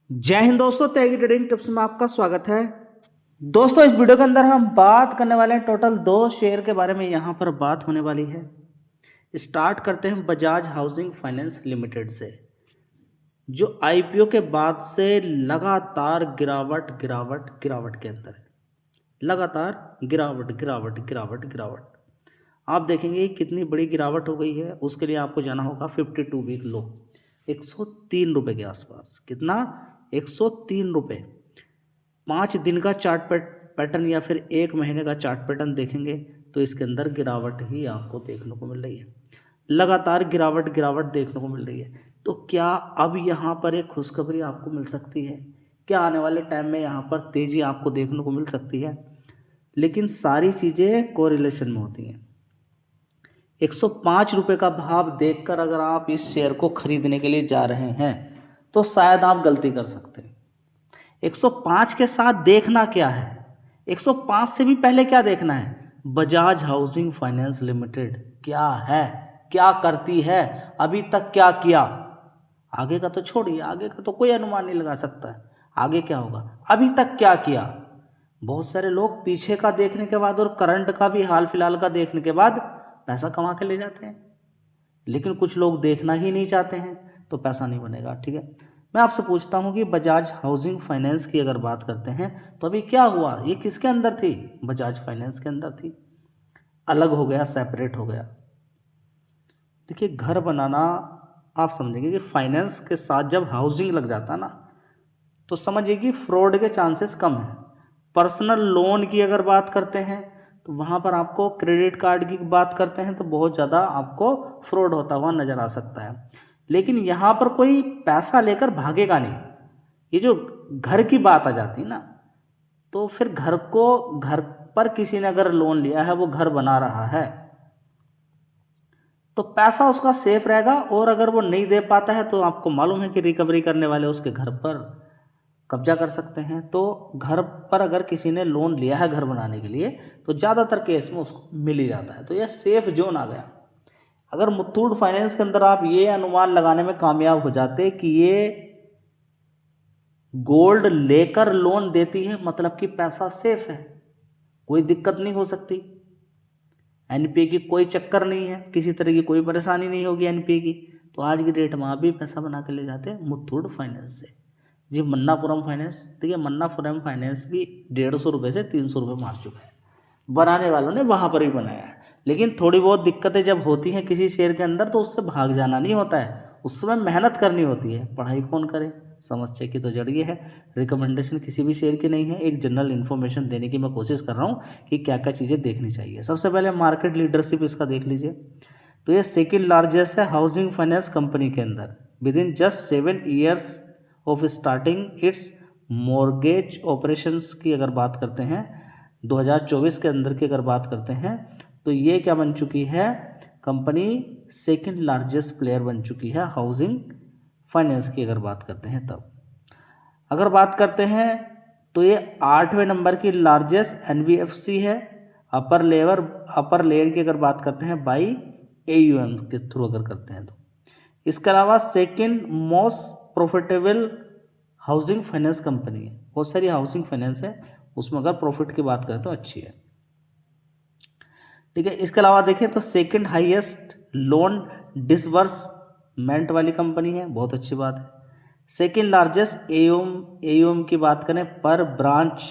जय हिंद दोस्तों, तेगी trading tips में आपका स्वागत है। दोस्तों, इस वीडियो के अंदर हम बात करने वाले हैं टोटल 2 शेयर के बारे में। यहाँ पर बात होने वाली है। स्टार्ट करते हैं बजाज हाउसिंग फाइनेंस लिमिटेड से, जो आईपीओ के बाद से लगातार गिरावट गिरावट गिरावट के अंदर है। लगातार गिरावट गिरावट गिरावट गिरावट। आप देखेंगे कितनी बड़ी गिरावट हो गई है। उसके लिए आपको जाना होगा 52 वीक लो, 103 रुपये के आसपास। कितना? 103 रुपये। 5 दिन का चार्ट पैटर्न या फिर 1 महीने का चार्ट पैटर्न देखेंगे तो इसके अंदर गिरावट ही आपको देखने को मिल रही है। लगातार गिरावट गिरावट देखने को मिल रही है। तो क्या अब यहाँ पर एक खुशखबरी आपको मिल सकती है? क्या आने वाले टाइम में यहाँ पर तेज़ी आपको देखने को मिल सकती है? लेकिन सारी चीज़ें कोरिलेशन में होती हैं। 105 रुपये का भाव देखकर अगर आप इस शेयर को खरीदने के लिए जा रहे हैं तो शायद आप गलती कर सकते हैं। 105 के साथ देखना क्या है? 105 से भी पहले क्या देखना है? बजाज हाउसिंग फाइनेंस लिमिटेड क्या है, क्या करती है, अभी तक क्या किया। आगे का तो छोड़िए, आगे का तो कोई अनुमान नहीं लगा सकता है आगे क्या होगा। अभी तक क्या किया। बहुत सारे लोग पीछे का देखने के बाद और करंट का भी हाल फिलहाल का देखने के बाद पैसा कमा के ले जाते हैं, लेकिन कुछ लोग देखना ही नहीं चाहते हैं तो पैसा नहीं बनेगा। ठीक है, मैं आपसे पूछता हूँ कि बजाज हाउसिंग फाइनेंस की अगर बात करते हैं तो अभी क्या हुआ? ये किसके अंदर थी? बजाज फाइनेंस के अंदर थी। अलग हो गया, सेपरेट हो गया। देखिए, घर बनाना आप समझेंगे कि फाइनेंस के साथ जब हाउसिंग लग जाता ना तो समझिए कि फ्रॉड के चांसेस कम हैं। पर्सनल लोन की अगर बात करते हैं तो वहाँ पर आपको, क्रेडिट कार्ड की बात करते हैं तो बहुत ज़्यादा आपको फ्रॉड होता हुआ नज़र आ सकता है। लेकिन यहाँ पर कोई पैसा लेकर भागेगा नहीं। ये जो घर की बात आ जाती है ना, तो फिर घर पर किसी ने अगर लोन लिया है, वो घर बना रहा है तो पैसा उसका सेफ रहेगा। और अगर वो नहीं दे पाता है तो आपको मालूम है कि रिकवरी करने वाले उसके घर पर कब्जा कर सकते हैं। तो घर पर अगर किसी ने लोन लिया है घर बनाने के लिए तो ज़्यादातर केस में उसको मिल ही जाता है। तो यह सेफ जोन आ गया। अगर मुथूट फाइनेंस के अंदर आप ये अनुमान लगाने में कामयाब हो जाते कि ये गोल्ड लेकर लोन देती है, मतलब कि पैसा सेफ है, कोई दिक्कत नहीं हो सकती। एनपीए की कोई चक्कर नहीं है, किसी तरह की कोई परेशानी नहीं होगी एनपीए की, तो आज की डेट में आप भी पैसा बना के ले जाते हैं मुथूट फाइनेंस से। जी, मन्नापुरम फाइनेंस, देखिए मन्नापुरम फाइनेंस भी 150 रुपये से 300 रुपये मार चुका है। बनाने वालों ने वहाँ पर ही बनाया है। लेकिन थोड़ी बहुत दिक्कतें जब होती हैं किसी शेयर के अंदर तो उससे भाग जाना नहीं होता है, उस समय मेहनत करनी होती है। पढ़ाई कौन करे? समस्या की तो जड़ ये है। रिकमेंडेशन किसी भी शेयर की नहीं है, एक जनरल इन्फॉर्मेशन देने की मैं कोशिश कर रहा हूँ कि क्या क्या चीज़ें देखनी चाहिए। सबसे पहले मार्केट लीडरशिप इसका देख लीजिए। तो ये सेकेंड लार्जेस्ट है हाउसिंग फाइनेंस कंपनी के अंदर। With in just 7 years of starting it's mortgage operations की अगर बात करते हैं, 2024 के अंदर की अगर बात करते हैं तो ये क्या बन चुकी है? कंपनी सेकंड लार्जेस्ट प्लेयर बन चुकी है हाउसिंग फाइनेंस की अगर बात करते हैं तब। अगर बात करते हैं तो ये 8वें नंबर की लार्जेस्ट एनबीएफसी है अपर लेयर की अगर बात करते हैं बाई एयूएम के थ्रू अगर करते हैं तो। इसके अलावा second most profitable housing finance company है। बहुत सारी हाउसिंग फाइनेंस है, उसमें अगर प्रॉफिट की बात करें तो अच्छी है। ठीक है, इसके अलावा देखें तो सेकंड हाईएस्ट लोन डिसबर्समेंट वाली कंपनी है, बहुत अच्छी बात है। सेकंड लार्जेस्ट एयूएम की बात करें पर branch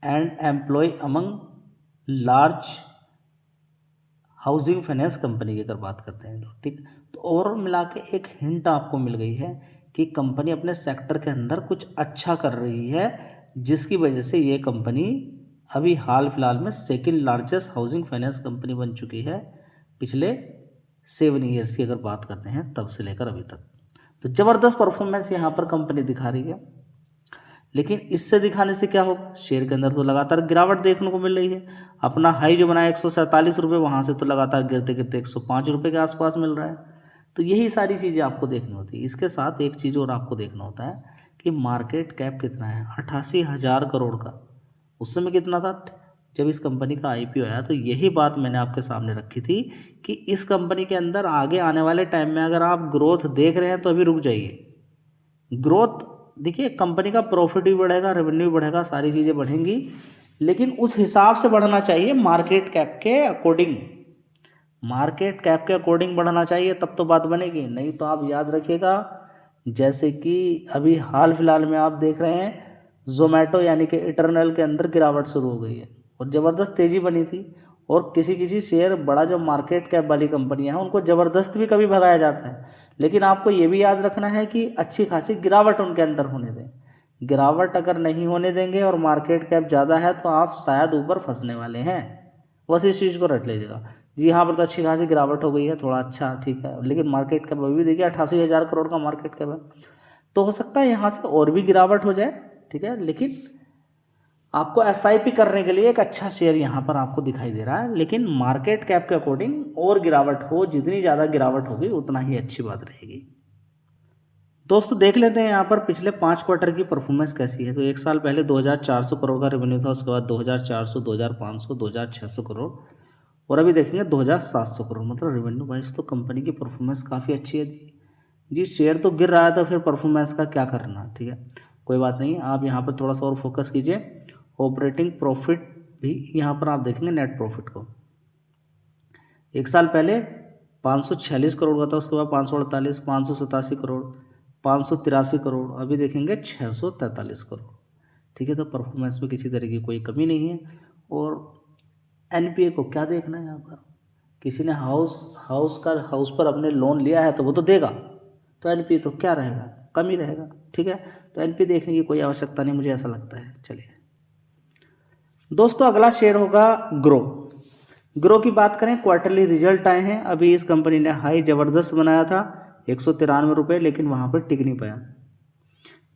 and employee among large housing finance company की अगर बात करते हैं तो। ठीक है, तो ओवरऑल मिला के एक हिंट आपको मिल गई है कि कंपनी अपने सेक्टर के अंदर कुछ अच्छा कर रही है, जिसकी वजह से ये कंपनी अभी हाल फिलहाल में second largest housing finance company बन चुकी है पिछले 7 ईयर्स की अगर बात करते हैं तब से लेकर अभी तक। तो ज़बरदस्त परफॉर्मेंस यहाँ पर कंपनी दिखा रही है। लेकिन इससे दिखाने से क्या होगा? शेयर के अंदर तो लगातार गिरावट देखने को मिल रही है। अपना हाई जो बनाया 147 रुपये, वहाँ से तो लगातार गिरते गिरते 105 रुपये के आसपास मिल रहा है। तो यही सारी चीज़ें आपको देखनी होती है। इसके साथ एक चीज़ और आपको देखना होता है कि मार्केट कैप कितना है। 88,000 करोड़ का। उस समय कितना था जब इस कंपनी का आईपीओ आया? तो यही बात मैंने आपके सामने रखी थी कि इस कंपनी के अंदर आगे आने वाले टाइम में अगर आप ग्रोथ देख रहे हैं तो अभी रुक जाइए। ग्रोथ देखिए कंपनी का प्रॉफिट भी बढ़ेगा, रेवेन्यू भी बढ़ेगा, सारी चीज़ें बढ़ेंगी, लेकिन उस हिसाब से बढ़ना चाहिए मार्केट कैप के अकॉर्डिंग। मार्केट कैप के अकॉर्डिंग बढ़ना चाहिए, तब तो बात बनेगी। नहीं तो आप याद रखिएगा, जैसे कि अभी हाल फिलहाल में आप देख रहे हैं जोमेटो यानी कि इटरनल के अंदर गिरावट शुरू हो गई है और ज़बरदस्त तेज़ी बनी थी। और किसी किसी शेयर बड़ा जो मार्केट कैप वाली कंपनियां हैं उनको ज़बरदस्त भी कभी भगाया जाता है, लेकिन आपको ये भी याद रखना है कि अच्छी खासी गिरावट उनके अंदर होने दें। गिरावट अगर नहीं होने देंगे और मार्केट कैप ज़्यादा है तो आप शायद ऊपर फंसने वाले हैं। बस इस चीज़ को रट लीजिएगा। जी यहाँ पर तो अच्छी खासी गिरावट हो गई है, थोड़ा अच्छा ठीक है, लेकिन मार्केट कैप अभी देखिए 88,000 करोड़ का मार्केट कैप है। तो हो सकता है यहाँ से और भी गिरावट हो जाए, ठीक है, लेकिन आपको एसआईपी करने के लिए एक अच्छा शेयर यहाँ पर आपको दिखाई दे रहा है, लेकिन मार्केट कैप के अकॉर्डिंग और गिरावट हो, जितनी ज़्यादा गिरावट होगी उतना ही अच्छी बात रहेगी। दोस्तों देख लेते हैं यहाँ पर पिछले 5 क्वार्टर की परफॉर्मेंस कैसी है। तो एक साल पहले 2,400 करोड़ का रेवेन्यू था, उसके बाद 2,400, 2,500, 2,600 करोड़, और अभी देखेंगे 2,700 करोड़। मतलब रेवेन्यू वाइज तो कंपनी की परफॉर्मेंस काफ़ी अच्छी है जी। शेयर तो गिर रहा है तो फिर परफॉर्मेंस का क्या करना, ठीक है, कोई बात नहीं। आप यहाँ पर थोड़ा सा और फोकस कीजिए। ऑपरेटिंग प्रॉफिट भी यहाँ पर आप देखेंगे, नेट प्रॉफिट को एक साल पहले 546 करोड़ का था, उसके बाद 548, 587 करोड़, 583 करोड़, अभी देखेंगे 643 करोड़, ठीक है। तो परफॉर्मेंस में किसी तरह की कोई कमी नहीं है। और एनपीए को क्या देखना है, यहाँ पर किसी ने हाउस पर अपने लोन लिया है तो वो तो देगा, तो एनपीए तो क्या रहेगा, कम ही रहेगा, ठीक है। तो एनपीए देखने की कोई आवश्यकता नहीं, मुझे ऐसा लगता है। चलिए दोस्तों अगला शेयर होगा ग्रो की बात करें, क्वार्टरली रिजल्ट आए हैं। अभी इस कंपनी ने हाई ज़बरदस्त बनाया था 193 रुपये, लेकिन वहाँ पर टिक नहीं पाया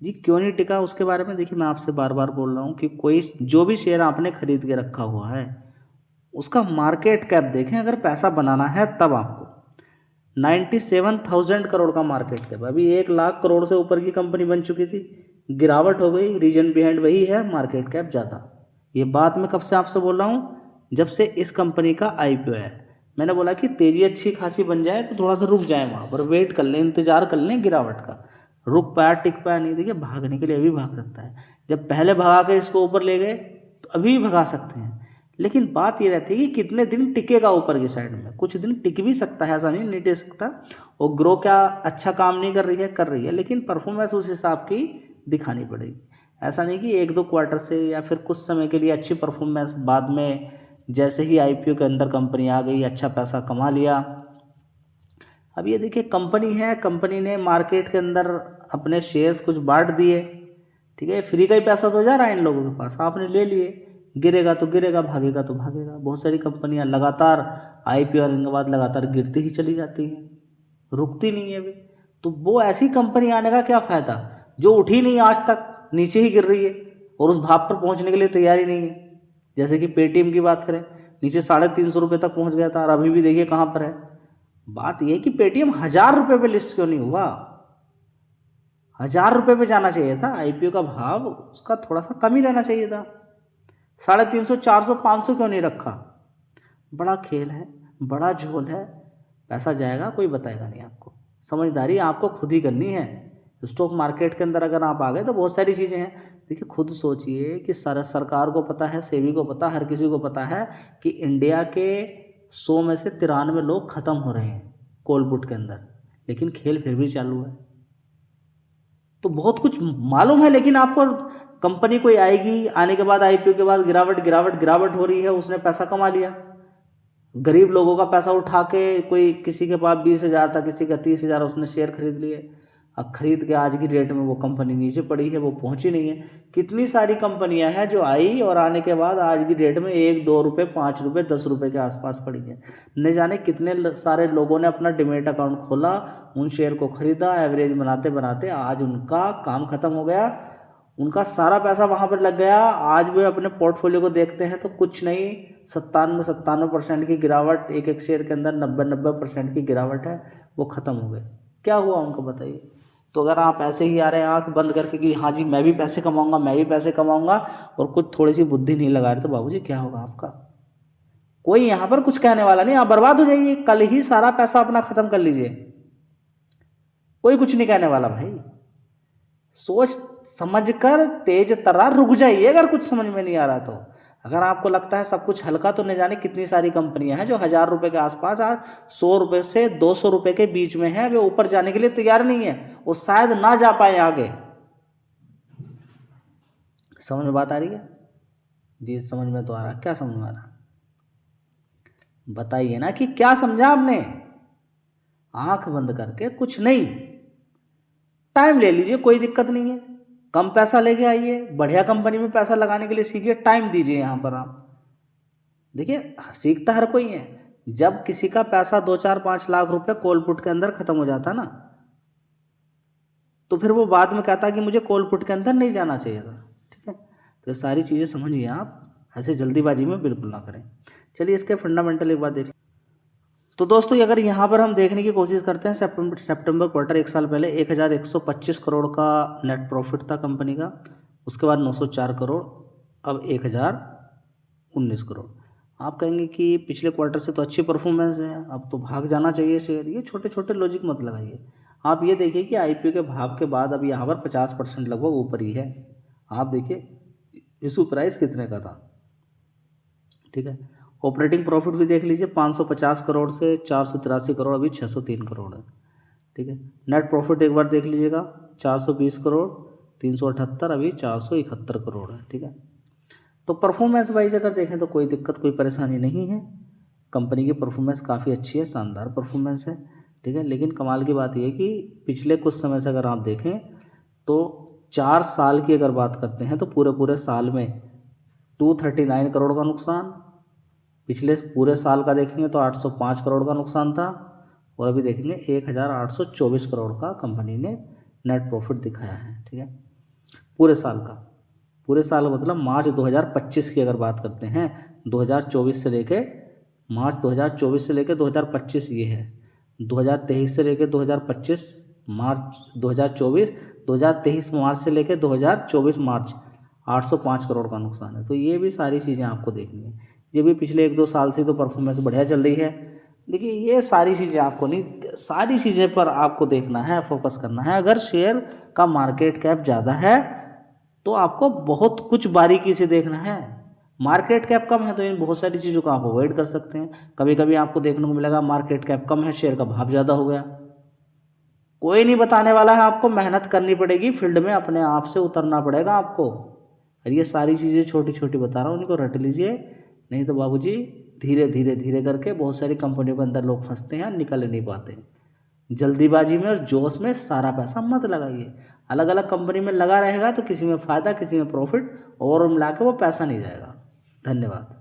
जी। क्यों नहीं टिका उसके बारे में देखिए, मैं आपसे बार बार बोल रहा हूँ कि कोई जो भी शेयर आपने खरीद के रखा हुआ है उसका मार्केट कैप देखें। अगर पैसा बनाना है तब आपको 97,000 करोड़ का मार्केट कैप, अभी 1 लाख करोड़ से ऊपर की कंपनी बन चुकी थी, गिरावट हो गई। रीजन बिहाइंड वही है, मार्केट कैप ज़्यादा। ये बात मैं कब से आपसे बोल रहा हूँ, जब से इस कंपनी का आईपीओ है। मैंने बोला कि तेज़ी अच्छी खासी बन जाए तो थोड़ा सा रुक जाए, वहाँ पर वेट कर लें, इंतजार कर लें गिरावट का। रुक पाया, टिक पाया नहीं, देखिए भागने के लिए अभी भाग सकता है। जब पहले भगा के इसको ऊपर ले गए तो अभी भी भगा सकते हैं, लेकिन बात ये रहती है कि कितने दिन टिकेगा ऊपर की साइड में। कुछ दिन टिक भी सकता है, ऐसा नहीं टिक सकता। और ग्रो क्या अच्छा काम नहीं कर रही है, लेकिन परफॉर्मेंस उस हिसाब की दिखानी पड़ेगी। ऐसा नहीं कि 1-2 क्वार्टर से या फिर कुछ समय के लिए अच्छी परफॉर्मेंस, बाद में जैसे ही आईपीओ के अंदर कंपनी आ गई अच्छा पैसा कमा लिया। अब ये देखिए कंपनी है, कंपनी ने मार्केट के अंदर अपने शेयर्स कुछ बांट दिए, ठीक है। फ्री का ही पैसा तो जा रहा है इन लोगों के पास, आपने ले लिए, गिरेगा तो गिरेगा, भागेगा तो भागेगा। बहुत सारी कंपनियां लगातार आईपीओ आने के बाद लगातार गिरती ही चली जाती हैं, रुकती नहीं है भी। तो वो ऐसी कंपनी आने का क्या फ़ायदा जो उठी नहीं आज तक, नीचे ही गिर रही है और उस भाव पर पहुंचने के लिए तैयार ही नहीं है। जैसे कि पेटीएम की बात करें, नीचे 350 रुपये तक पहुंच गया था और अभी भी देखिए कहाँ पर है। बात यह है कि पेटीएम 1,000 रुपये पे लिस्ट क्यों नहीं हुआ, 1,000 रुपये पे जाना चाहिए था। आईपीओ का भाव उसका थोड़ा सा कम ही रहना चाहिए था। 350, 400, 500 क्यों नहीं रखा। बड़ा खेल है, बड़ा झोल है, पैसा जाएगा कोई बताएगा नहीं आपको। समझदारी आपको खुद ही करनी है। स्टॉक मार्केट के अंदर अगर आप आ गए तो बहुत सारी चीज़ें हैं। देखिए खुद सोचिए कि सरकार को पता है, सेबी को पता, हर किसी को पता है कि इंडिया के 100 में से 93 लोग ख़त्म हो रहे हैं कोलपुट के अंदर, लेकिन खेल फिर भी चालू है। तो बहुत कुछ मालूम है, लेकिन आपको कंपनी कोई आएगी, आने के बाद आईपीओ के बाद गिरावट हो रही है, उसने पैसा कमा लिया। गरीब लोगों का पैसा उठा के कोई किसी के पास 20,000 था, किसी का 30,000, उसने शेयर खरीद लिए। अब खरीद के आज की डेट में वो कंपनी नीचे पड़ी है, वो पहुंची नहीं है। कितनी सारी कंपनियां हैं जो आई और आने के बाद आज की डेट में 1-2 रुपये, 5 रुपये, 10 रुपये के आसपास पड़ी है। न जाने कितने सारे लोगों ने अपना डिमेट अकाउंट खोला, उन शेयर को खरीदा, एवरेज बनाते बनाते आज उनका काम खत्म हो गया, उनका सारा पैसा वहाँ पर लग गया। आज वे अपने पोर्टफोलियो को देखते हैं तो कुछ नहीं, 97% की गिरावट, एक शेयर के अंदर 90% की गिरावट है, वो ख़त्म हो गए। क्या हुआ उनको बताइए। तो अगर आप ऐसे ही आ रहे हैं आंख बंद करके कि हाँ जी मैं भी पैसे कमाऊंगा, मैं भी पैसे कमाऊंगा, और कुछ थोड़ी सी बुद्धि नहीं लगा रहे, तो बाबूजी क्या होगा आपका। कोई यहाँ पर कुछ कहने वाला नहीं, आप बर्बाद हो जाइए, कल ही सारा पैसा अपना खत्म कर लीजिए, कोई कुछ नहीं कहने वाला भाई। सोच समझकर तेज तर्रार रुक जाइए अगर कुछ समझ में नहीं आ रहा तो। अगर आपको लगता है सब कुछ हल्का, तो न जाने कितनी सारी कंपनियां हैं जो 1000 रुपये के आसपास, आज 100 रुपये से 200 रुपये के बीच में है, वे ऊपर जाने के लिए तैयार नहीं है, वो शायद ना जा पाए आगे। समझ में बात आ रही है जी? समझ में तो आ रहा, क्या समझ में आ रहा बताइए ना कि क्या समझा आपने। आंख बंद करके कुछ नहीं, टाइम ले लीजिए, कोई दिक्कत नहीं है। कम पैसा लेके आइए, बढ़िया कंपनी में पैसा लगाने के लिए सीखिए, टाइम दीजिए। यहाँ पर आप देखिए, सीखता हर कोई है। जब किसी का पैसा 2, 4, 5 लाख रुपए कॉल पुट के अंदर खत्म हो जाता ना, तो फिर वो बाद में कहता कि मुझे कॉल पुट के अंदर नहीं जाना चाहिए था। ठीक है, तो ये सारी चीज़ें समझिए आप, ऐसे जल्दीबाजी में बिल्कुल ना करें। चलिए इसके फंडामेंटल एक बात देखें। तो दोस्तों अगर यहाँ पर हम देखने की कोशिश करते हैं, सितंबर क्वार्टर एक साल पहले 1125 करोड़ का नेट प्रॉफिट था कंपनी का, उसके बाद 904 करोड़, अब 1019 करोड़। आप कहेंगे कि पिछले क्वार्टर से तो अच्छी परफॉर्मेंस है, अब तो भाग जाना चाहिए शेयर। ये छोटे छोटे लॉजिक मत लगाइए। आप ये देखिए कि आईपीओ के भाव के बाद अब यहाँ पर 50% लगभग ऊपर ही है। आप देखिए इशू प्राइस कितने का था। ठीक है, ऑपरेटिंग प्रॉफिट भी देख लीजिए, 550 करोड़ से 483 करोड़, अभी 603 करोड़ है। ठीक है, नेट प्रॉफिट एक बार देख लीजिएगा, 420 करोड़, 378, अभी 471 करोड़ है। ठीक है, तो परफॉर्मेंस वाइज अगर देखें तो कोई दिक्कत, कोई परेशानी नहीं है। कंपनी की परफॉर्मेंस काफ़ी अच्छी है, शानदार परफॉर्मेंस है। ठीक है, लेकिन कमाल की बात यह है कि पिछले कुछ समय से अगर आप देखें तो 4 साल की अगर बात करते हैं तो पूरे साल में 239 करोड़ का नुकसान, पिछले पूरे साल का देखेंगे तो 805 करोड़ का नुकसान था, और अभी देखेंगे 1824 करोड़ का कंपनी ने नेट प्रॉफिट दिखाया है। ठीक है, पूरे साल का, पूरे साल मतलब मार्च 2025 की अगर बात करते हैं, 2024 से लेके मार्च 2024 से लेके 2025 ये है, 2023 से लेके 2025 मार्च 2024, 2023 मार्च से लेके 2024 मार्च 805 करोड़ का नुकसान है। तो ये भी सारी चीज़ें आपको देखनी है। ये भी पिछले 1-2 साल से तो परफॉर्मेंस बढ़िया चल रही है। देखिए ये सारी चीज़ें आपको नहीं, सारी चीज़ें पर आपको देखना है, फोकस करना है। अगर शेयर का मार्केट कैप ज़्यादा है तो आपको बहुत कुछ बारीकी से देखना है। मार्केट कैप कम है तो इन बहुत सारी चीज़ों को आप अवॉइड कर सकते हैं। कभी कभी आपको देखने को मिलेगा मार्केट कैप कम है, शेयर का भाव ज़्यादा हो गया, कोई नहीं बताने वाला है, आपको मेहनत करनी पड़ेगी, फील्ड में अपने आप से उतरना पड़ेगा आपको। और ये सारी चीज़ें छोटी छोटी बता रहा हूँ, इनको रट लीजिए, नहीं तो बाबूजी धीरे धीरे धीरे करके बहुत सारी कंपनियों के अंदर लोग फंसते हैं, निकल नहीं पाते। जल्दीबाजी में और जोश में सारा पैसा मत लगाइए। अलग अलग कंपनी में लगा रहेगा तो किसी में फ़ायदा, किसी में प्रॉफिट, और मिला के वो पैसा नहीं जाएगा। धन्यवाद।